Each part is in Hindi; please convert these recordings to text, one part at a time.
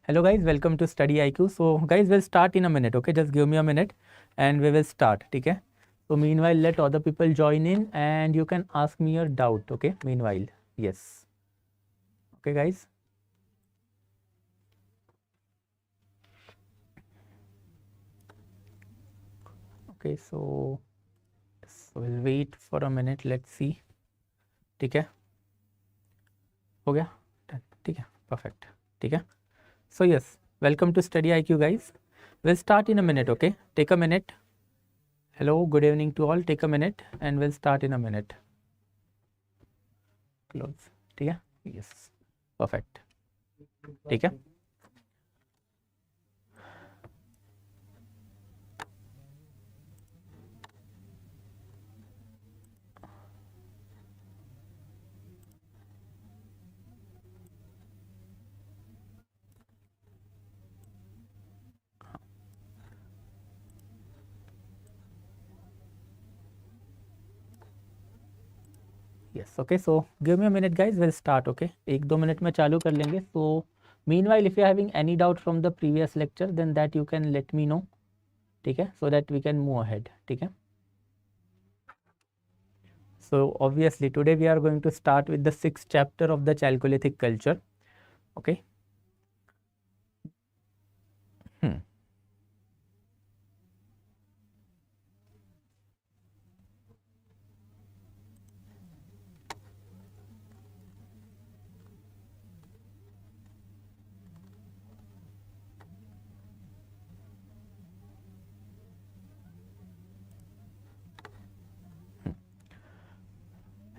Hello guys, welcome to Study IQ. So guys, we'll start in a minute, okay? Just give me a minute and we will start, ठीक है? So meanwhile, let other people join in and you can ask me your doubt, okay? Meanwhile, yes. Okay guys? Okay, so we'll wait for a minute, let's see. ठीक है? हो गया? ठीक है? Perfect. ठीक है? So yes, welcome to Study IQ guys. We'll start in a minute, okay? Take a minute. Hello, good evening to all. Take a minute and we'll start in a minute. Close. ठीक है? Yes. Perfect. ठीक है? Yes, okay, so give me a minute guys, we'll start, okay? 1-2 minute में चालू कर लेंगे. So meanwhile, if you are having any doubt from the previous lecture, then that you can let me know, ठीक है? So that we can move ahead, ठीक है? So obviously today we are going to start with the 6th chapter of the Chalcolithic culture, okay?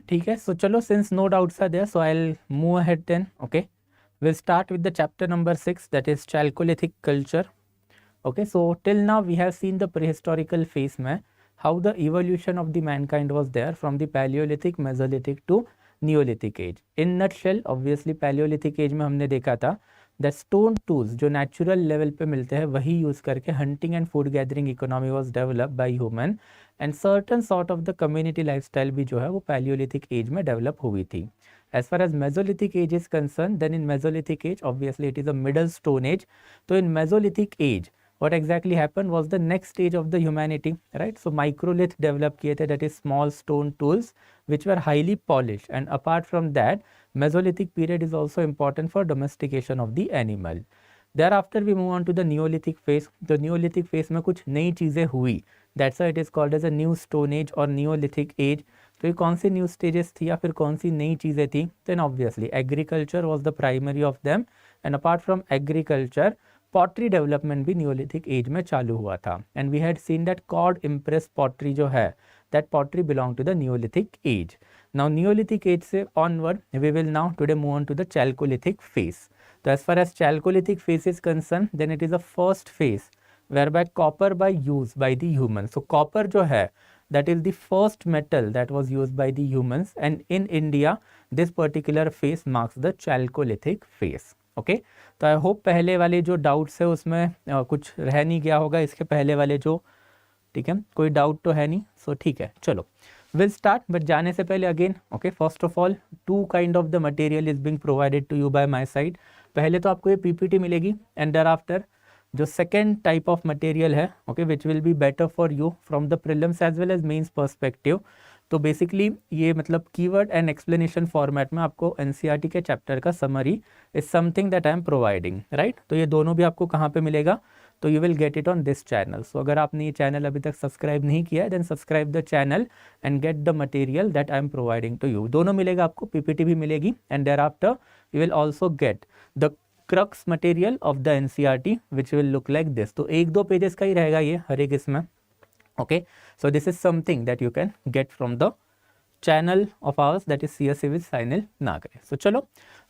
ठीक है, so चलो, since no doubts are there, so I'll move ahead then, okay? We'll start with the chapter number 6, that is Chalcolithic culture. Okay, so till now we have seen the prehistorical phase में how the evolution of the mankind was there from the Paleolithic, Mesolithic to Neolithic age. In nutshell, obviously Paleolithic age में हमने देखा था that stone tools जो natural level पे मिलते हैं वही use करके hunting and food gathering economy was developed by human and certain sort of the community lifestyle भी जो है वो Paleolithic age में develop हुई थी. As far as Mesolithic age is concerned, then in Mesolithic age obviously it is a middle stone age. So in Mesolithic age what exactly happened was the next stage of the humanity, right? So microlith developed kiye the, that is small stone tools which were highly polished, and apart from that Mesolithic period is also important for domestication of the animal. Thereafter we move on to the Neolithic phase. The Neolithic phase में कुछ नई चीज़ें हुई, that's why it is called as a new stone age or Neolithic age. तो ये कौन सी न्यू स्टेजेस थी या फिर कौन सी नई चीज़ें थी? Then obviously agriculture was the primary of them, and apart from agriculture pottery development भी न्यूलिथिक एज में चालू हुआ था. And we had seen that cord impress pottery जो है that pottery belong to the neolithic age. Now neolithic age से onward we will now today move on to the chalcolithic phase. तो as far as chalcolithic phase is concern, then it is a first phase where by copper by use by the human. So copper जो है that is the first metal that was used by the humans, and in India this particular phase marks the Chalcolithic phase. Okay, तो आई होप पहले वाले जो डाउट्स है उसमें कुछ रह नहीं गया होगा इसके पहले वाले जो, ठीक है, कोई डाउट तो है नहीं. सो ठीक है, चलो विल स्टार्ट. बट जाने से पहले again, okay, first of all 2 kind of the material is being provided to you by my side. पहले तो आपको ये पीपीटी मिलेगी एंड देयर आफ्टर जो सेकेंड टाइप ऑफ मटेरियल है, okay, which will be better for you from the prelims as well as mains perspective. तो बेसिकली ये मतलब कीवर्ड एंड एक्सप्लेनेशन फॉर्मेट में आपको एनसीईआरटी के चैप्टर का summary is something that I am providing, right. तो ये दोनों भी आपको कहाँ पे मिलेगा? तो you will get it on this channel. So अगर आपने ये चैनल अभी तक सब्सक्राइब नहीं किया है then subscribe the channel and get the material that I am providing to you. दोनों मिलेगा आपको, पीपीटी भी मिलेगी and there after you will also get the crux material of the NCERT which will look like this. तो 1-2 पेजेस का ही रहेगा ये हर एक इसमें. Okay, so this is something that you can get from the channel of ours, that is CSC with Sainil Nagare. So चलो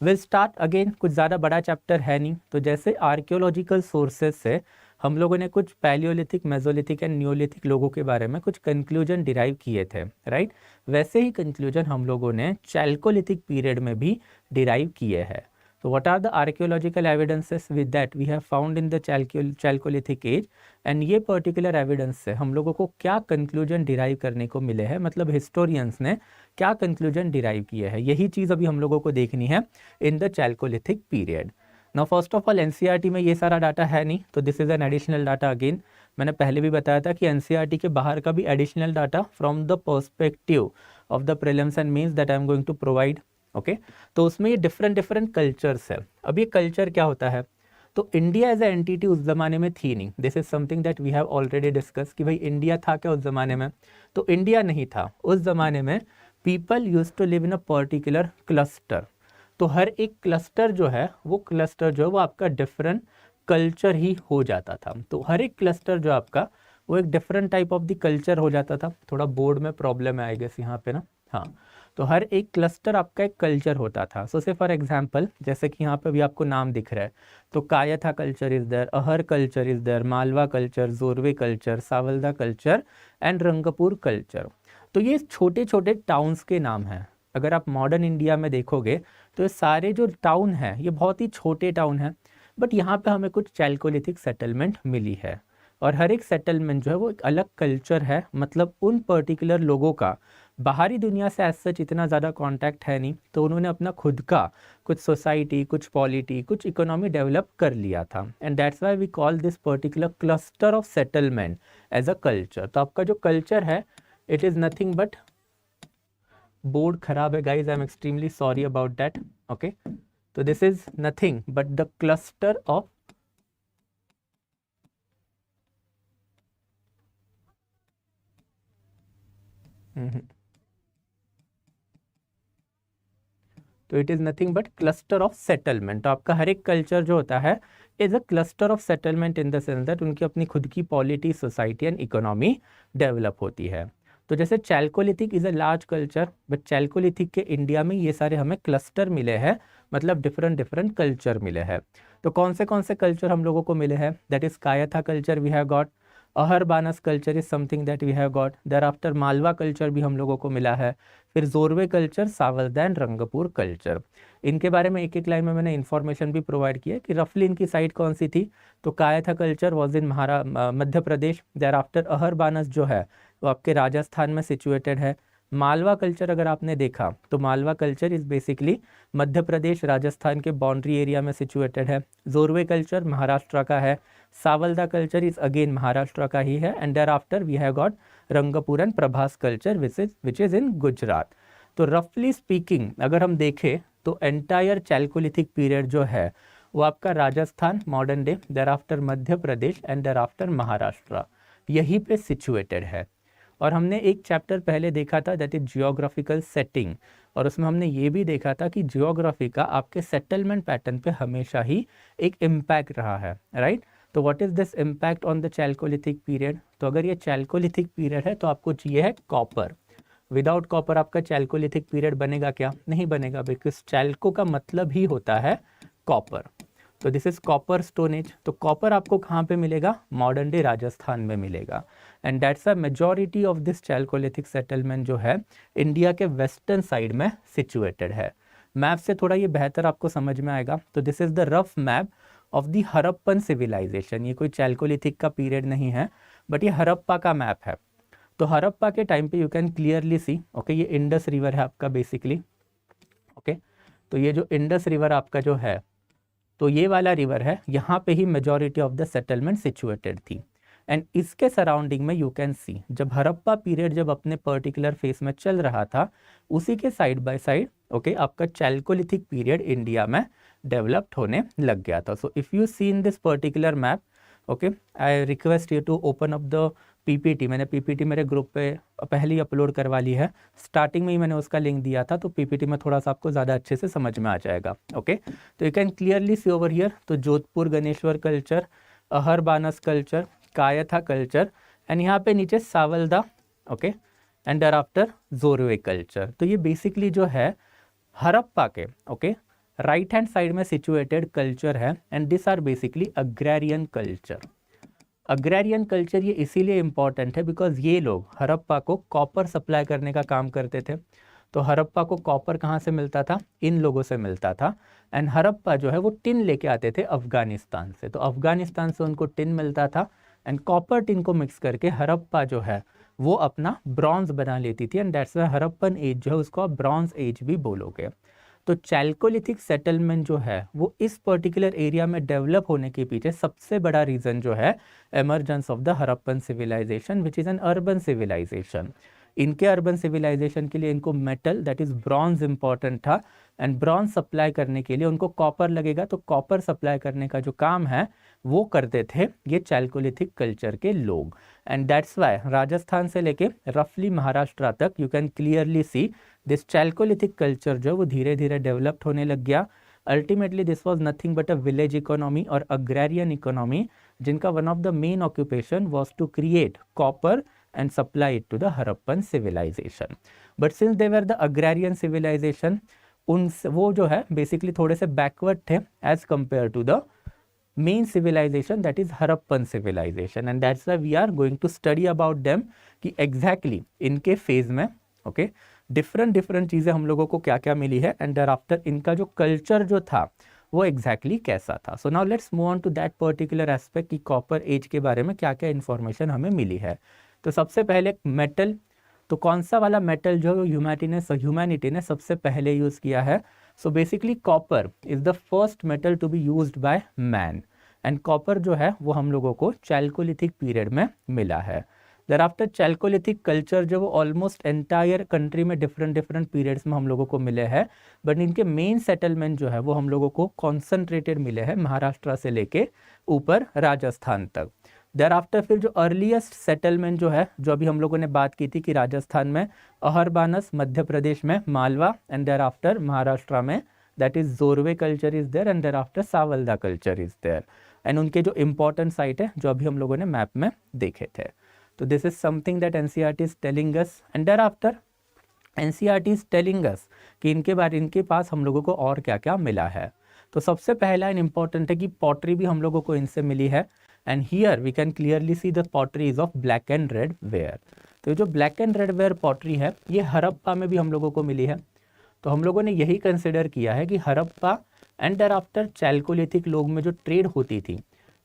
we'll start again. कुछ ज़्यादा बड़ा चैप्टर है नहीं. तो जैसे आर्कियोलॉजिकल सोर्सेज से हम लोगों ने कुछ पैलियोलिथिक, मेजोलिथिक एंड न्यूलिथिक लोगों के बारे में कुछ कंक्लूजन डिराइव किए थे, राइट. वैसे ही कंक्लूजन हम लोगों ने चैल्कोलिथिक पीरियड में भी डिराइव किए हैं. So what are the archaeological evidences with that we have found in the Chalcolithic age, and ये particular evidence से हम लोगों को क्या conclusion derive करने को मिले हैं, मतलब historians ने क्या conclusion derive किए हैं, यही चीज़ अभी हम लोगों को देखनी है in the Chalcolithic period. Now first of all NCERT में ये सारा डाटा है नहीं, तो this is an additional data. Again मैंने पहले भी बताया था कि एनसीईआरटी के बाहर का भी additional data from the perspective of the prelims and mains that I am going to provide. Okay, तो उसमें ये डिफरेंट डिफरेंट कल्चर्स है। अब ये कल्चर क्या होता है, तो इंडिया एज ए एंटिटी उस ज़माने में थी नहीं। This is something that we have already discuss कि भाई इंडिया था क्या उस ज़माने में, तो इंडिया नहीं था उस ज़माने में। People use to live in a particular cluster, तो हर एक क्लस्टर जो है वो क्लस्टर जो है वो आपका डिफरेंट कल्चर ही हो जाता था। तो हर एक क्लस्टर जो आपका वो एक different type of the culture हो जाता था। थोड़ा बोर्ड में प्रॉब्लम है आई गेस यहाँ पे ना, हाँ। तो हर एक क्लस्टर आपका एक कल्चर होता था। सो से फॉर एग्जांपल जैसे कि यहाँ पे भी आपको नाम दिख रहा है, तो Kayatha culture is there, Ahar culture is there, Malwa culture, Jorwe culture, Savalda culture and Rangpur culture. तो ये छोटे छोटे टाउन्स के नाम हैं। अगर आप मॉडर्न इंडिया में देखोगे तो ये सारे जो टाउन हैं ये बहुत ही छोटे टाउन हैं, बट यहाँ पे हमें कुछ चैल्कोलिथिक सेटलमेंट मिली है, और हर एक सेटलमेंट जो है वो एक अलग कल्चर है। मतलब उन पर्टिकुलर लोगों का बाहरी दुनिया से एज सच इतना ज़्यादा कांटेक्ट है नहीं, तो उन्होंने अपना खुद का कुछ सोसाइटी, कुछ पॉलिटी, कुछ इकोनॉमी डेवलप कर लिया था, and that's why we call this particular cluster of settlement as a culture. तो आपका जो कल्चर है it is nothing but, board खराब है guys, I am extremely sorry about that. Okay, तो this is nothing but the cluster of तो it is nothing but cluster of settlement. तो आपका हर एक कल्चर जो होता है is a cluster of settlement in the sense that उनकी अपनी खुद की polity, society and economy develop होती है। तो जैसे Chalcolithic is a large culture, but Chalcolithic के इंडिया में ये सारे हमें क्लस्टर मिले हैं, मतलब डिफरेंट डिफरेंट कल्चर मिले हैं। तो कौन से कल्चर हम लोगों को मिले हैं, that is Kayatha culture we have got, Ahar Banas culture is something that we have got, thereafter Malwa culture भी हम लोगों को मिला है, फिर Jorwe culture, Savalda and Rangpur culture. इनके बारे में एक एक लाइन में मैंने इन्फॉर्मेशन भी प्रोवाइड किया कि रफली इनकी साइट कौन सी थी। तो Kayatha culture was in Madhya Pradesh, thereafter Ahar Banas जो है वो आपके राजस्थान में सिचुएटेड है। मालवा कल्चर अगर आपने देखा तो Malwa culture is basically Madhya Pradesh Rajasthan के बाउंड्री एरिया में सिचुएटेड है। जोरवे कल्चर महाराष्ट्र का है, Savalda culture is again Maharashtra का ही है, and there after we have got Rangpur and Prabhas culture which is in Gujarat. तो रफली स्पीकिंग अगर हम देखें तो एंटायर चैल्कोलिथिक पीरियड जो है वो आपका Rajasthan modern day, thereafter Madhya Pradesh and there after Maharashtra, यहीं पे सिचुएटेड है। और हमने एक चैप्टर पहले देखा था दैट इज जियोग्राफिकल सेटिंग, और उसमें हमने ये भी देखा था कि जियोग्राफी का आपके सेटलमेंट पैटर्न पे हमेशा ही एक इम्पैक्ट रहा है, राइट। तो what is this impact on the chalcolithic period, तो अगर ये चैल्कोलिथिक पीरियड है तो आपको चाहिए है कॉपर। विदाउट कॉपर आपका चैल्कोलिथिक पीरियड बनेगा क्या, नहीं बनेगा, बिकॉज चैल्को का मतलब ही होता है कॉपर। तो this is copper stone age. तो कॉपर आपको कहाँ पे मिलेगा, मॉडर्न डे राजस्थान में मिलेगा, and that's a majority of this chalcolithic settlement जो है इंडिया के वेस्टर्न साइड में सिचुएटेड है। मैप से थोड़ा ये बेहतर आपको समझ में आएगा। तो this is the rough map of the Harappan civilisation. ये कोई चैल्कोलिथिक का पीरियड नहीं है, बट ये हरप्पा का मैप है। तो हरप्पा के टाइम पे you can clearly C, okay, ये इंडस रिवर है आपका बेसिकली, ओके। तो ये जो इंडस रिवर आपका जो है, तो ये वाला रिवर है, यहाँ पे ही majority of the settlement situated थी, एंड इसके सराउंडिंग में यू कैन सी जब हरप्पा पीरियड जब अपने पर्टिकुलर फेस में चल रहा था, उसी के साइड बाय साइड, ओके, आपका चैल्कोलिथिक पीरियड इंडिया में डेवलप्ड होने लग गया था। So if you see in this particular map, okay, I request you to open up the PPT. मैंने पीपीटी मेरे ग्रुप पे पहले ही अपलोड करवा ली है, स्टार्टिंग में ही मैंने उसका लिंक दिया था, तो पीपीटी में थोड़ा सा आपको ज़्यादा अच्छे से समझ में आ जाएगा, ओके। तो you can clearly see over here, तो Jodhpur Ganeshwar culture, Ahar Banas culture, Kayatha culture, and यहाँ पे नीचे Savalda, okay, and there after Jorwe culture. तो ये बेसिकली जो है हरप्पा के, ओके, राइट हैंड साइड में सिचुएटेड कल्चर है, and this are basically agrarian culture. Agrarian culture ये इसीलिए इम्पॉर्टेंट है बिकॉज ये लोग हरप्पा को कॉपर सप्लाई करने का काम करते थे। तो हरप्पा को कॉपर कहाँ से मिलता था, इन लोगों से मिलता था, एंड हरप्पा जो है वो टिन लेके आते थे अफगानिस्तान से, तो अफगानिस्तान से उनको टिन मिलता था, एंड कॉपर टिन को मिक्स करके हरप्पा जो है वो अपना ब्रॉन्ज बना लेती थी, and that's why Harappan age जो है उसको आप ब्रॉन्ज एज भी बोलोगे। तो चैल्कोलिथिक सेटलमेंट जो है वो इस पर्टिकुलर एरिया में डेवलप होने के पीछे सबसे बड़ा रीज़न जो है emergence of the Harappan civilisation which is an urban civilisation. इनके अर्बन सिविलाइजेशन के लिए इनको metal that is bronze important था, एंड ब्रॉन्ज सप्लाई करने के लिए उनको कॉपर लगेगा, तो कॉपर सप्लाई करने का जो काम है वो करते थे ये चैल्कोलिथिक कल्चर के लोग। एंड दैट्स वाई राजस्थान से लेके रफली महाराष्ट्र तक you can clearly see this chalcolithic culture जो वो धीरे धीरे डेवलप्ड होने लग गया। Ultimately this was nothing but a village economy और अग्रेरियन इकोनॉमी, जिनका one of the main occupation was to create copper and supply it to the Harappan civilization. But since they were the agrarian civilization, वो जो है basically थोड़े से backward थे as compared to the main civilization that is Harappan civilization, and that's why we are going to study about them कि exactly इनके phase में okay different चीज़ें हम लोगों को क्या क्या मिली है, and thereafter इनका जो culture जो था वो exactly कैसा था। So now let's move on to that particular aspect कि copper age के बारे में क्या क्या information हमें मिली है। तो सबसे पहले मेटल, तो कौन सा वाला मेटल जो ह्यूमैनिटी ने सबसे पहले यूज़ किया है? So basically copper is the first metal to be used by man, and copper जो है वो हम लोगों को चैल्कोलिथिक पीरियड में मिला है। देयर आफ्टर चैल्कोलिथिक कल्चर जो वो ऑलमोस्ट एंटायर कंट्री में डिफरेंट पीरियड्स में हम लोगों को मिले हैं, बट इनके मेन सेटलमेंट जो है वो हम लोगों को कॉन्सेंट्रेटेड मिले हैं महाराष्ट्र से लेके ऊपर राजस्थान तक। देयर आफ्टर फिर जो अर्लीस्ट सेटलमेंट जो है, जो अभी हम लोगों ने बात की थी कि राजस्थान में अहरबानस, मध्य प्रदेश में Malwa, and there after Maharashtra में that is Jorwe culture is there, and there after Savalda culture is there, and उनके जो इंपॉर्टेंट साइट है जो अभी हम लोगों ने मैप में देखे थे। तो this is something that NCERT is telling us, and there after NCERT is telling us कि इनके पास हम लोगों को और क्या क्या मिला है। तो सबसे पहला एंड इम्पॉर्टेंट है कि पॉटरी भी हम लोगों को इनसे मिली है, and here we can clearly see the pottery is of black and red ware. तो जो black and red ware pottery है ये हरप्पा में भी हम लोगों को मिली है। तो हम लोगों ने यही कंसिडर किया है कि Harappa and there after chalcolithic लोग में जो ट्रेड होती थी,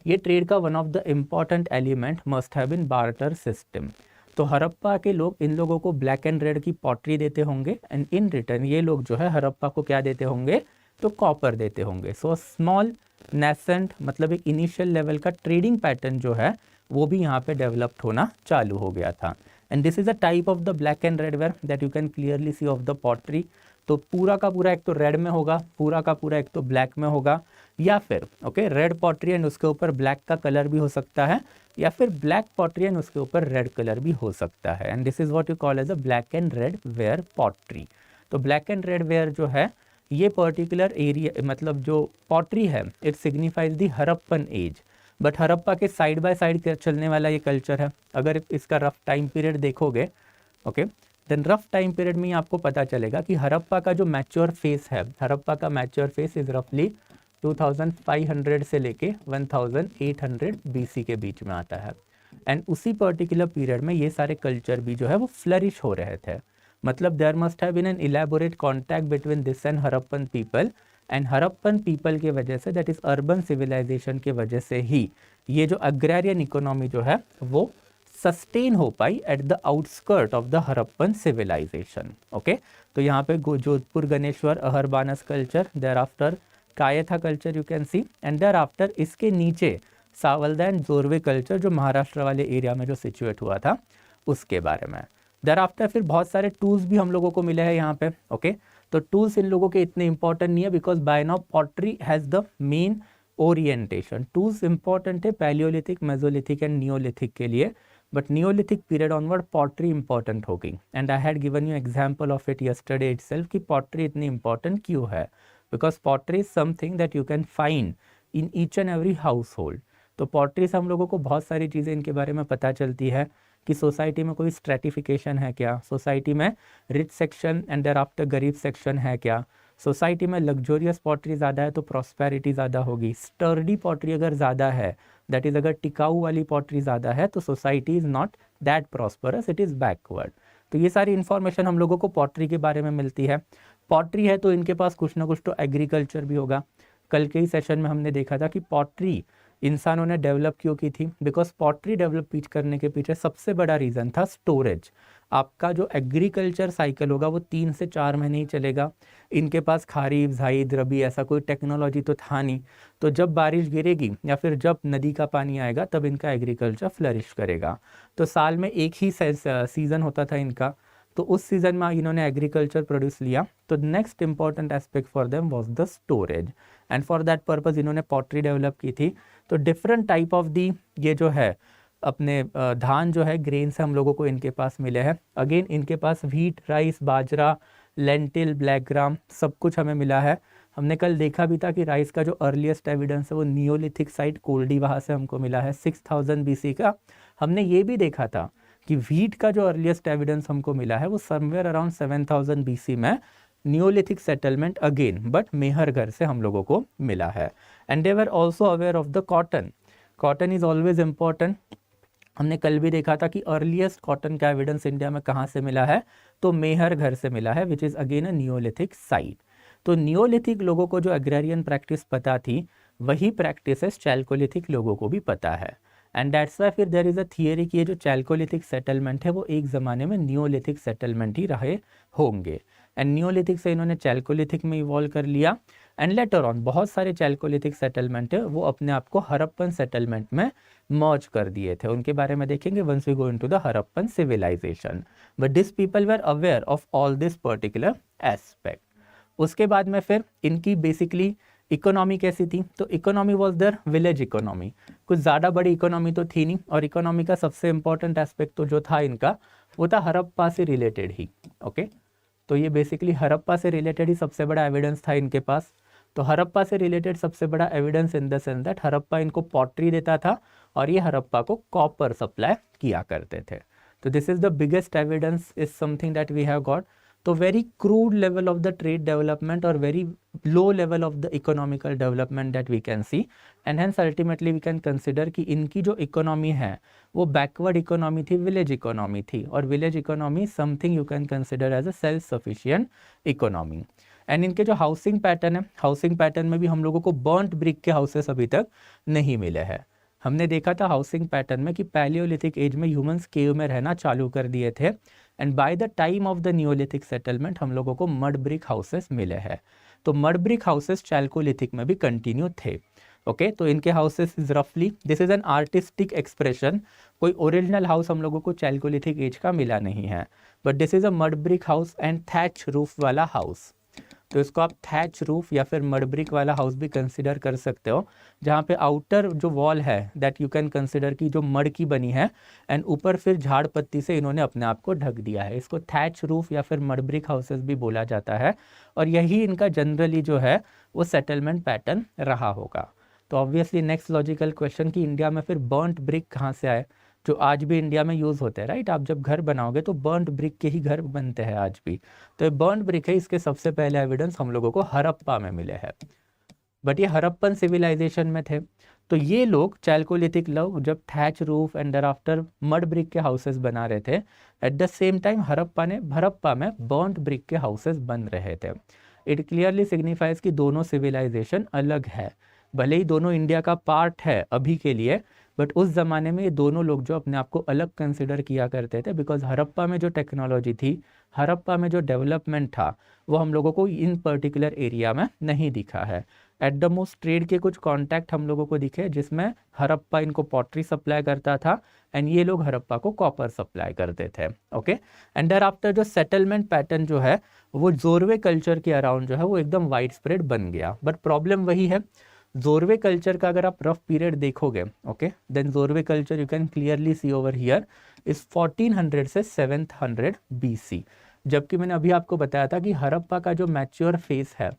ये ट्रेड का one of the important element must have been barter system. तो हरप्पा के लोग इन लोगों को ब्लैक एंड रेड की पॉटरी देते होंगे, एंड इन रिटर्न ये लोग जो है हरप्पा को क्या देते होंगे, तो कॉपर देते होंगे। सो स्मॉल नेसेंट मतलब एक इनिशियल लेवल का ट्रेडिंग पैटर्न जो है वो भी यहाँ पे डेवलप्ड होना चालू हो गया था, and this is a type of the black and red where that you can clearly C of the pottery. तो पूरा का पूरा एक तो रेड में होगा, पूरा का पूरा एक तो ब्लैक में होगा, या फिर ओके रेड पॉटरी एंड उसके ऊपर ब्लैक का कलर भी हो सकता है, या फिर ब्लैक पॉटरी एंड उसके ऊपर रेड कलर भी हो सकता है, and this is what you call as a black and red ware pottery. तो ब्लैक एंड रेड वेयर जो है ये पर्टिकुलर एरिया मतलब जो पॉटरी है it signifies the Harappan age, but Harappa के साइड बाय साइड चलने वाला ये कल्चर है। अगर इसका रफ टाइम पीरियड देखोगे okay then rough time period में आपको पता चलेगा कि हरप्पा का जो मैच्योर फेस है, हरप्पा का मैच्योर फेस इज रफली 2500 से लेके 1800 बीसी के बीच में आता है, एंड उसी पर्टिकुलर पीरियड में ये सारे कल्चर भी जो है वो फ्लरिश हो रहे थे। मतलब there must have been an elaborate contact between this and Harappan people, and Harappan people के वजह say that is urban civilisation के वजह से ही ये जो अग्रेरियन इकोनॉमी जो है वो सस्टेन हो पाई at the outskirt of the Harappan civilization. Okay, तो यहाँ पे Jodhpur Ganeshwar Aharbanas culture, there after Kayatha culture you can see, and there after इसके नीचे सावलदा एंड जोरवे कल्चर जो महाराष्ट्र वाले एरिया में जो सिचुएट हुआ था उसके बारे में। देयर आफ्टर फिर बहुत सारे टूल्स भी हम लोगों को मिले हैं यहाँ पे। ओके, तो टूल्स इन लोगों के इतने इंपॉर्टेंट नहीं है because by now pottery has the main orientation. Tools important है पैलियोलिथिक, मेसोलिथिक एंड नियोलिथिक के लिए, but neolithic period onward pottery important होगी, and I had given you example of it yesterday itself कि पॉटरी इतनी इंपॉर्टेंट क्यों है, because pottery is something that you can find in each and every household. तो पॉटरी से हम लोगों को बहुत सारी चीज़ें इनके बारे में पता चलती है कि सोसाइटी में कोई स्ट्रेटिफिकेशन है क्या, सोसाइटी में rich section and there after गरीब सेक्शन है क्या, सोसाइटी में लग्जोरियस पॉटरी ज़्यादा है तो प्रॉस्पेरिटी ज़्यादा होगी, स्टर्डी पॉटरी अगर ज़्यादा है दैट इज़ अगर टिकाऊ वाली पॉटरी ज़्यादा है तो society is not that prosperous, it is backward. तो ये सारी इन्फॉर्मेशन हम लोगों को पॉटरी के बारे में मिलती है। पॉटरी है तो इनके पास कुछ ना कुछ तो एग्रीकल्चर भी होगा। कल के ही सेशन में हमने देखा था कि पॉटरी इंसानों ने डेवलप क्यों की थी? बिकॉज पॉटरी डेवलप करने के पीछे सबसे बड़ा रीज़न था स्टोरेज। आपका जो एग्रीकल्चर साइकिल होगा वो 3 से 4 महीने ही चलेगा। इनके पास खरीफ, जायद, रबी ऐसा कोई टेक्नोलॉजी तो था नहीं। तो जब बारिश गिरेगी या फिर जब नदी का पानी आएगा तब इनका एग्रीकल्चर फ्लरिश करेगा। तो साल में एक ही सीज़न होता था इनका, तो उस सीज़न में इन्होंने एग्रीकल्चर प्रोड्यूस लिया। तो next important aspect for them was the storage, and for that purpose इन्होंने पॉटरी डेवलप की थी। तो डिफरेंट टाइप ऑफ दी ये जो है अपने धान जो है ग्रेन्स हम लोगों को इनके पास मिले हैं। अगेन इनके पास व्हीट, राइस, बाजरा, लेंटिल, ब्लैक ग्राम सब कुछ हमें मिला है। हमने कल देखा भी था कि राइस का जो अर्लीस्ट एविडेंस है वो नियोलिथिक साइट कोल्डी वहाँ से हमको मिला है 6000 BC का। हमने ये भी देखा था कि व्हीट का जो अर्लीस्ट एविडेंस हमको मिला है वो समवेयर अराउंड 7000 BC में Neolithic settlement again but Mehrgarh से हम लोगों को मिला है। And they were also aware of the cotton. Cotton is always important. हमने कल भी देखा था कि अर्लीस्ट कॉटन का एविडेंस इंडिया में कहाँ से मिला है, तो मेहरगढ़ से मिला है, which is again a Neolithic site. तो नियोलिथिक लोगों को जो एग्रेरियन प्रैक्टिस पता थी वही प्रैक्टिसेस चैल्कोलिथिक लोगों को भी पता है। एंड दैट्स वाई फिर देयर इज़ अ थियरी कि ये जो चैल्कोलिथिक सेटलमेंट है वो एक ज़माने में नियोलिथिक सेटलमेंट ही रहे होंगे। एंड नियोलिथिक से इन्होंने चैल्कोलिथिक में इवॉल्व कर लिया। एंड लेटर ऑन बहुत सारे चैल्कोलिथिक सेटलमेंट है वो अपने आप को हड़प्पन सेटलमेंट में मर्ज कर दिए थे। उनके बारे में देखेंगे once we go into the Harappan civilisation. But this people were aware of all this particular aspect. उसके बाद में फिर इनकी बेसिकली इकोनॉमी कैसी थी, तो economy was their village economy. कुछ ज़्यादा बड़ी इकोनॉमी तो थी नहीं, और इकोनॉमी का सबसे इंपॉर्टेंट एस्पेक्ट तो जो था इनका वो था हड़प्पा से रिलेटेड ही। ओके, तो ये बेसिकली हड़प्पा से रिलेटेड ही सबसे बड़ा एविडेंस था इनके पास। तो हड़प्पा से रिलेटेड सबसे बड़ा evidence in the sense that Harappa इनको पॉटरी देता था और ये हड़प्पा को कॉपर सप्लाई किया करते थे। तो this is the biggest evidence is something that we have got. तो very crude level of the trade development और very low level of the economical development that we can see, and hence ultimately we can consider कि इनकी जो इकोनॉमी है वो बैकवर्ड इकोनॉमी थी, विलेज इकोनॉमी थी, और village economy something you can consider as a self sufficient economy. And इनके जो हाउसिंग पैटर्न है, हाउसिंग पैटर्न में भी हम लोगों को बर्न्ट ब्रिक के हाउसेस अभी तक नहीं मिले हैं। हमने देखा था हाउसिंग पैटर्न में कि पैलियोलिथिक एज में ह्यूमंस केव में रहना चालू कर दिए थे, and by the time of the Neolithic settlement हम लोगों को मड ब्रिक हाउसेस मिले हैं। तो मड ब्रिक हाउसेस चैल्कोलिथिक में भी कंटिन्यू थे। ओके, तो इनके हाउसेस इज रफली, this is an artistic expression, कोई ओरिजिनल हाउस हम लोगों को चैल्कोलिथिक एज का मिला नहीं है, but this is a mud brick house and thatch roof वाला हाउस। तो इसको आप थैच रूफ या फिर मड ब्रिक वाला हाउस भी कंसिडर कर सकते हो, जहाँ पे आउटर जो वॉल है दैट यू कैन कंसिडर की जो मड की बनी है, एंड ऊपर फिर झाड़ पत्ती से इन्होंने अपने आप को ढक दिया है। इसको थैच रूफ या फिर मड ब्रिक हाउसेस भी बोला जाता है, और यही इनका जनरली जो है वो सेटलमेंट पैटर्न रहा होगा। तो ऑब्वियसली नेक्स्ट लॉजिकल क्वेश्चन कि इंडिया में फिर बर्न्ट ब्रिक कहाँ से आए, जो आज भी इंडिया में यूज़ होते हैं, राइट। आप जब घर बनाओगे तो बर्न्ट ब्रिक के ही घर बनते हैं आज भी। तो ये बर्न्ट ब्रिक है, इसके सबसे पहले एविडेंस हम लोगों को हड़प्पा में मिले हैं, बट ये हड़प्पन सिविलाइजेशन में थे। तो ये लोग चैल्कोलिथिक लोग जब thatch roof and after mud brick के हाउसेस बना रहे थे, at the same time Harappa में बर्न्ट ब्रिक के हाउसेस बन रहे थे। इट क्लियरली सिग्निफाइज कि दोनों सिविलाइजेशन अलग है, भले ही दोनों इंडिया का पार्ट है अभी के लिए, बट उस ज़माने में ये दोनों लोग जो अपने आप को अलग कंसिडर किया करते थे, बिकॉज हड़प्पा में जो टेक्नोलॉजी थी, हड़प्पा में जो डेवलपमेंट था, वो हम लोगों को इन पर्टिकुलर एरिया में नहीं दिखा है। एट द मोस्ट ट्रेड के कुछ कॉन्टैक्ट हम लोगों को दिखे जिसमें हड़प्पा इनको पॉटरी सप्लाई करता था, एंड ये लोग हड़प्पा को कॉपर सप्लाई करते थे। ओके, एंड देयर आफ्टर जो सेटलमेंट पैटर्न जो है वो जोरवे कल्चर के अराउंड जो है वो एकदम वाइड स्प्रेड बन गया। बट प्रॉब्लम वही है, जोरवे कल्चर का अगर आप रफ पीरियड देखोगे, okay, then Jorwe culture you can clearly see over here is 1400 से 700 BC, जबकि मैंने अभी आपको बताया था कि हड़प्पा का जो मैच्योर फेस है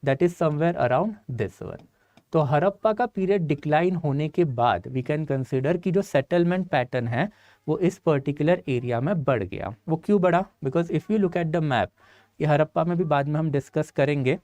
that is somewhere around this one. तो हड़प्पा का पीरियड डिक्लाइन होने के बाद वी कैन कंसिडर कि जो सेटलमेंट पैटर्न है वो इस पर्टिकुलर एरिया में बढ़ गया। वो क्यों बढ़ा, because if you look at the map, ये हड़प्पा में भी बाद में हम डिस्कस करेंगे,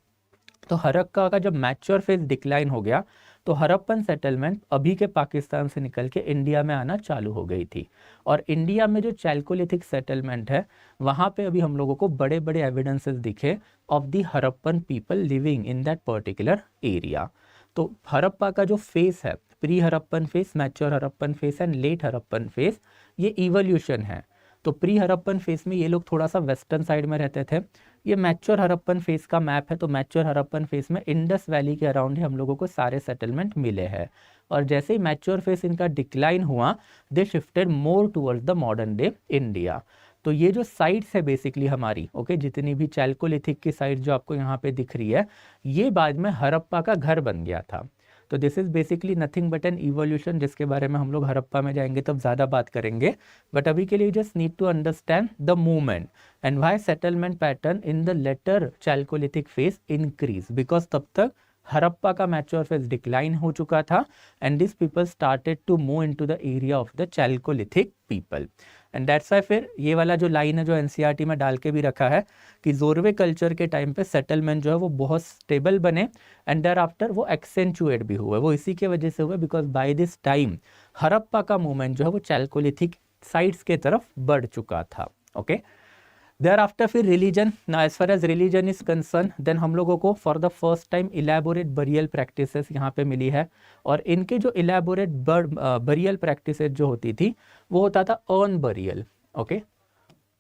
तो हड़प्पा का जब मैच्योर फेज डिक्लाइन हो गया तो हड़प्पन सेटलमेंट अभी के पाकिस्तान से निकल के इंडिया में आना चालू हो गई थी, और इंडिया में जो चैल्कोलिथिक सेटलमेंट है वहाँ पे अभी हम लोगों को बड़े बड़े एविडेंसेस दिखे of the Harappan people living in that particular area. तो हड़प्पा का जो फेस है pre Harappan face, mature Harappan face and let Harappan face, ये इवोल्यूशन है। तो प्री हड़प्पन फेस में ये लोग थोड़ा सा वेस्टर्न साइड में रहते थे। ये मैच्योर हड़प्पन फेस का मैप है। तो मैच्योर हड़प्पन फेस में इंडस वैली के अराउंड ही हम लोगों को सारे सेटलमेंट मिले हैं। और जैसे ही मैच्योर फेस इनका डिक्लाइन हुआ, they shifted more towards the modern day India. तो ये जो साइट्स है बेसिकली हमारी, ओके, जितनी भी चैल्कोलिथिक की साइट जो आपको यहाँ पे दिख रही है, ये बाद में हड़प्पा का घर बन गया था। तो this is basically nothing but an evolution, जिसके बारे में हम लोग हड़प्पा में जाएंगे तब ज़्यादा बात करेंगे। बट अभी के लिए just need to understand the movement and why settlement pattern in the later chalcolithic phase increase, because तब तक हड़प्पा का मैच्योर फेज डिक्लाइन हो चुका था and this people started to move into the area of the chalcolithic people. And that's why फिर ये वाला जो लाइन है जो एनसीईआरटी में डाल के भी रखा है कि जोरवे कल्चर के टाइम पे सेटलमेंट जो है वो बहुत स्टेबल बने एंड देयर आफ्टर वो एक्सेंचुएट भी हुए। वो इसी के वजह से हुए because by this time Harappa का मूवमेंट जो है वो चैल्कोलिथिक साइट्स के तरफ बढ़ चुका था। ओके, देयर आफ्टर फिर रिलीजन। ना as far as religion is concern, then हम लोगों को for the first time elaborate burial practices यहाँ पे मिली है। और इनके जो इलेबोरेट बरियल प्रैक्टिसेस जो होती थी वो होता था अर्न बरियल। ओके,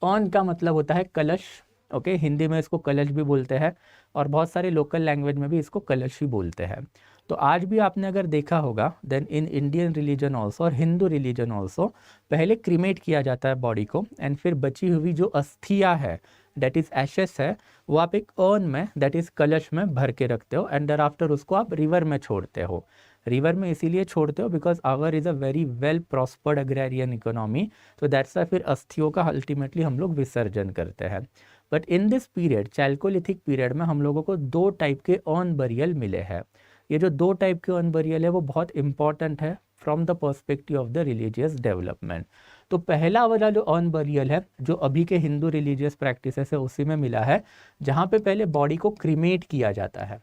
अर्न का मतलब होता है कलश। ओके, हिंदी में इसको कलश भी बोलते हैं और बहुत सारे लोकल लैंग्वेज में भी इसको कलश ही बोलते हैं। तो आज भी आपने अगर देखा होगा, then in Indian religion also और हिंदू रिलीजन ऑल्सो पहले क्रीमेट किया जाता है बॉडी को एंड फिर बची हुई जो अस्थिया है, दैट इज एशेस है, वो आप एक अर्न में, दैट इज कलश में भर के रखते हो एंड देयर आफ्टर उसको आप रिवर में छोड़ते हो। रिवर में इसीलिए छोड़ते हो because our is a very well prospered agrarian economy, तो दैट्स वाई फिर अस्थियों का अल्टीमेटली हम लोग विसर्जन करते हैं। But in this period, Chalcolithic period में हम लोगों को दो टाइप के अर्न बरियल मिले हैं। ये जो दो टाइप के अर्न बरियल है वो बहुत इंपॉर्टेंट है from the perspective of the religious development. तो पहला वाला जो अर्न बरियल है जो अभी के हिंदू रिलीजियस प्रैक्टिसेस है उसी में मिला है, जहाँ पे पहले बॉडी को क्रीमेट किया जाता है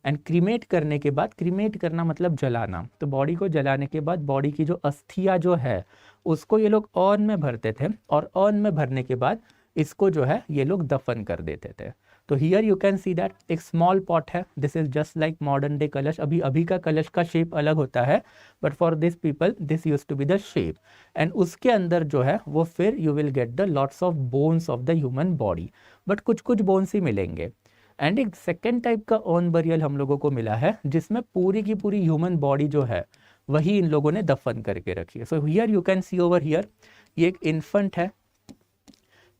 एंड क्रीमेट करने के बाद, क्रीमेट करना मतलब जलाना, तो बॉडी को जलाने के बाद बॉडी की जो अस्थिया जो है उसको ये लोग अर्न में भरते थे और अर्न में भरने के बाद इसको जो है ये लोग दफन कर देते थे। तो here you can see that एक स्मॉल पॉट है, this is just like modern day kalash. अभी का कलश का शेप अलग होता है but for this people this use to be the shape and उसके अंदर जो है वो फिर you will get the lots of bones of the human body, but कुछ कुछ बोन्स ही मिलेंगे। एंड एक सेकेंड टाइप का अर्न बरियल हम लोगों को मिला है जिसमें पूरी की पूरी ह्यूमन बॉडी जो है वही इन लोगों ने दफन करके रखी है। So here you can C over here, ये एक इन्फेंट है,